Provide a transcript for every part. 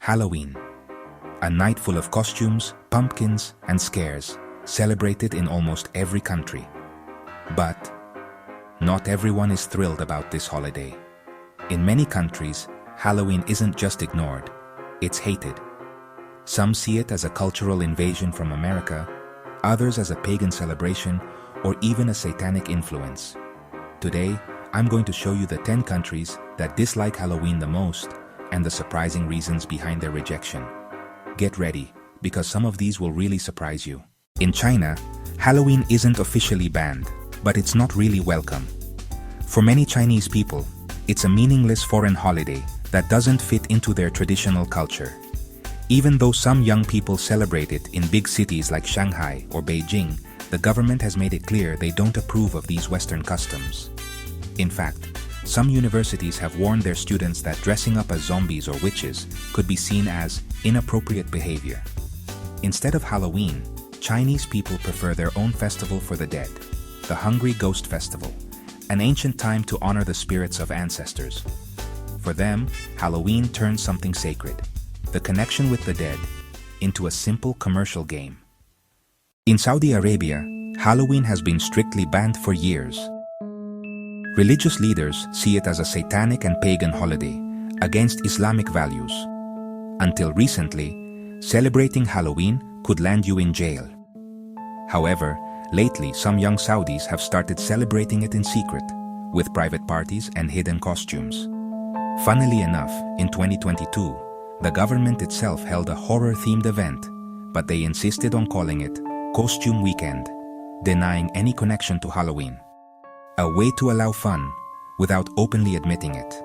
Halloween, a night full of costumes, pumpkins, and scares, celebrated in almost every country. But not everyone is thrilled about this holiday. In many countries, Halloween isn't just ignored, it's hated. Some see it as a cultural invasion from America, others as a pagan celebration, or even a satanic influence. Today, I'm going to show you the 10 countries that dislike Halloween the most and the surprising reasons behind their rejection. Get ready, because some of these will really surprise you. In China, Halloween isn't officially banned, but it's not really welcome. For many Chinese people, it's a meaningless foreign holiday that doesn't fit into their traditional culture. Even though some young people celebrate it in big cities like Shanghai or Beijing, the government has made it clear they don't approve of these Western customs. In fact, some universities have warned their students that dressing up as zombies or witches could be seen as inappropriate behavior. Instead of Halloween, Chinese people prefer their own festival for the dead, the Hungry Ghost Festival, an ancient time to honor the spirits of ancestors. For them, Halloween turns something sacred, the connection with the dead, into a simple commercial game. In Saudi Arabia, Halloween has been strictly banned for years. Religious leaders see it as a satanic and pagan holiday against Islamic values. Until recently, celebrating Halloween could land you in jail. However, lately some young Saudis have started celebrating it in secret, with private parties and hidden costumes. Funnily enough, in 2022, the government itself held a horror-themed event, but they insisted on calling it Costume Weekend, denying any connection to Halloween. A way to allow fun without openly admitting it.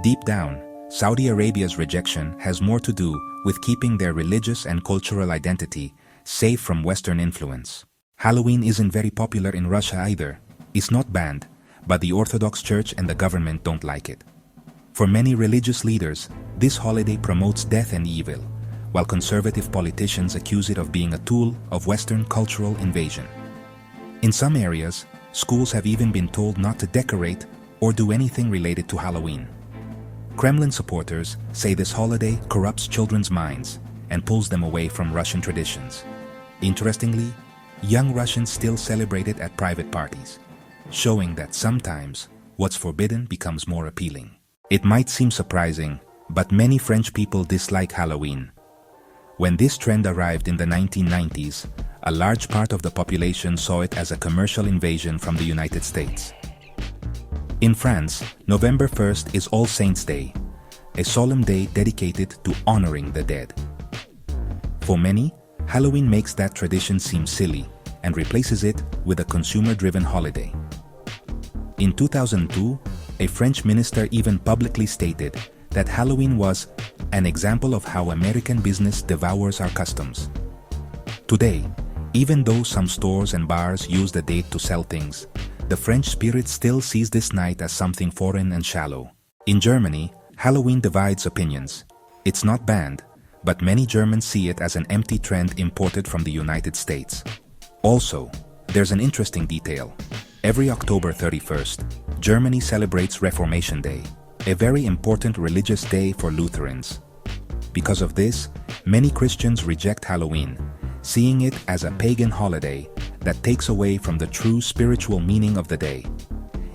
Deep down, Saudi Arabia's rejection has more to do with keeping their religious and cultural identity safe from Western influence. Halloween isn't very popular in Russia either. It's not banned, but the Orthodox Church and the government don't like it. For many religious leaders, this holiday promotes death and evil, while conservative politicians accuse it of being a tool of Western cultural invasion. In some areas, schools have even been told not to decorate or do anything related to Halloween. Kremlin supporters say this holiday corrupts children's minds and pulls them away from Russian traditions. Interestingly, young Russians still celebrate it at private parties, showing that sometimes what's forbidden becomes more appealing. It might seem surprising, but many French people dislike Halloween. When this trend arrived in the 1990s, a large part of the population saw it as a commercial invasion from the United States. In France, November 1st is All Saints' Day, a solemn day dedicated to honoring the dead. For many, Halloween makes that tradition seem silly and replaces it with a consumer-driven holiday. In 2002, a French minister even publicly stated that Halloween was an example of how American business devours our customs. Today, even though some stores and bars use the date to sell things, the French spirit still sees this night as something foreign and shallow. In Germany, Halloween divides opinions. It's not banned, but many Germans see it as an empty trend imported from the United States. Also, there's an interesting detail. Every October 31st, Germany celebrates Reformation Day, a very important religious day for Lutherans. Because of this, many Christians reject Halloween, seeing it as a pagan holiday that takes away from the true spiritual meaning of the day.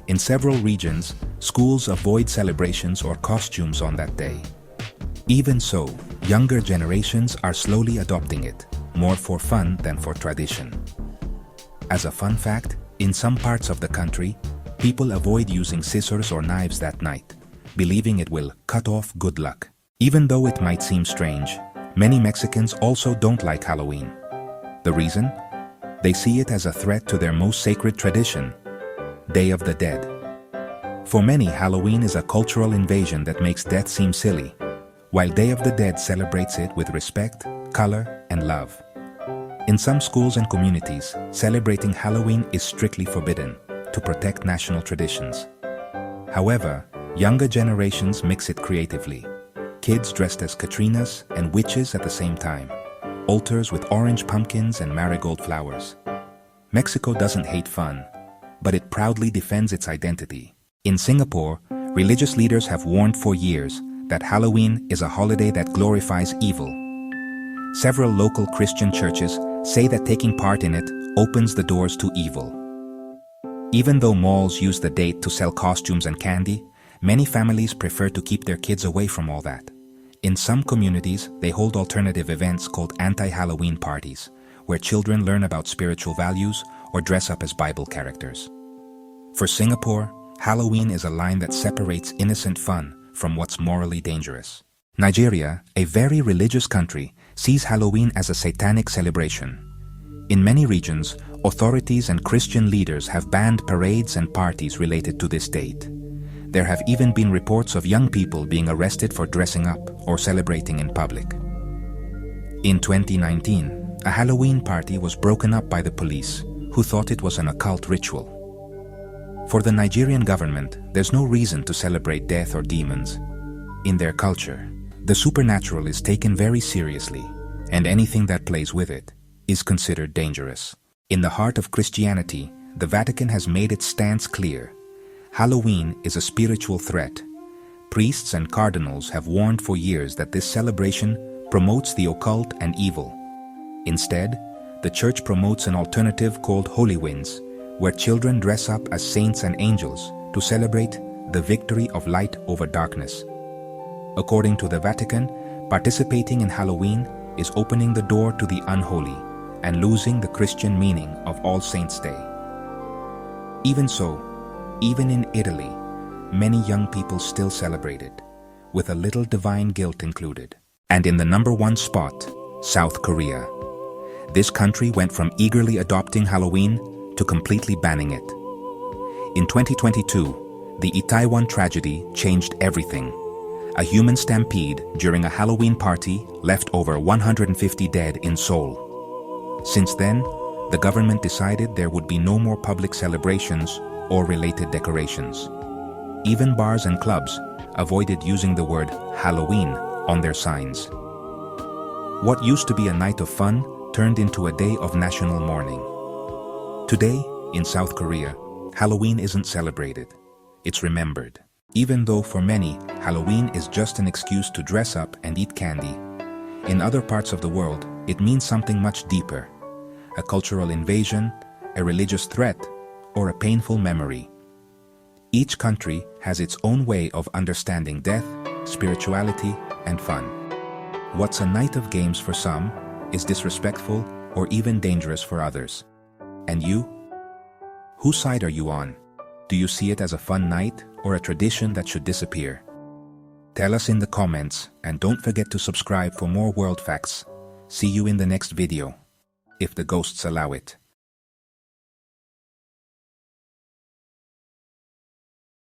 In several regions, schools avoid celebrations or costumes on that day. Even so, younger generations are slowly adopting it, more for fun than for tradition. As a fun fact, in some parts of the country, people avoid using scissors or knives that night, believing it will cut off good luck. Even though it might seem strange, many Mexicans also don't like Halloween. The reason? They see it as a threat to their most sacred tradition, Day of the Dead. For many, Halloween is a cultural invasion that makes death seem silly, while Day of the Dead celebrates it with respect, color, and love. In some schools and communities, celebrating Halloween is strictly forbidden to protect national traditions. However, younger generations mix it creatively. Kids dressed as Katrinas and witches at the same time. Altars with orange pumpkins and marigold flowers. Mexico doesn't hate fun, but it proudly defends its identity. In Singapore, religious leaders have warned for years that Halloween is a holiday that glorifies evil. Several local Christian churches say that taking part in it opens the doors to evil. Even though malls use the date to sell costumes and candy, many families prefer to keep their kids away from all that. In some communities, they hold alternative events called anti-Halloween parties, where children learn about spiritual values or dress up as Bible characters. For Singapore, Halloween is a line that separates innocent fun from what's morally dangerous. Nigeria, a very religious country, sees Halloween as a satanic celebration. In many regions, authorities and Christian leaders have banned parades and parties related to this date. There have even been reports of young people being arrested for dressing up or celebrating in public. In 2019, a Halloween party was broken up by the police, who thought it was an occult ritual. For the Nigerian government, there's no reason to celebrate death or demons. In their culture, the supernatural is taken very seriously, and anything that plays with it is considered dangerous. In the heart of Christianity, the Vatican has made its stance clear. Halloween is a spiritual threat. Priests and cardinals have warned for years that this celebration promotes the occult and evil. Instead, the Church promotes an alternative called Holy Winds, where children dress up as saints and angels to celebrate the victory of light over darkness. According to the Vatican, participating in Halloween is opening the door to the unholy and losing the Christian meaning of All Saints' Day. Even so, even in Italy, many young people still celebrate it, with a little divine guilt included. And in the number one spot, South Korea. This country went from eagerly adopting Halloween to completely banning it. In 2022, the Itaewon tragedy changed everything. A human stampede during a Halloween party left over 150 dead in Seoul. Since then, the government decided there would be no more public celebrations or related decorations. Even bars and clubs avoided using the word Halloween on their signs. What used to be a night of fun turned into a day of national mourning. Today, in South Korea, Halloween isn't celebrated. It's remembered. Even though for many, Halloween is just an excuse to dress up and eat candy, in other parts of the world, it means something much deeper. A cultural invasion, a religious threat, or a painful memory. Each country has its own way of understanding death, spirituality, and fun. What's a night of games for some is disrespectful or even dangerous for others. And you? Whose side are you on? Do you see it as a fun night or a tradition that should disappear? Tell us in the comments, and don't forget to subscribe for more world facts. See you in the next video, if the ghosts allow it.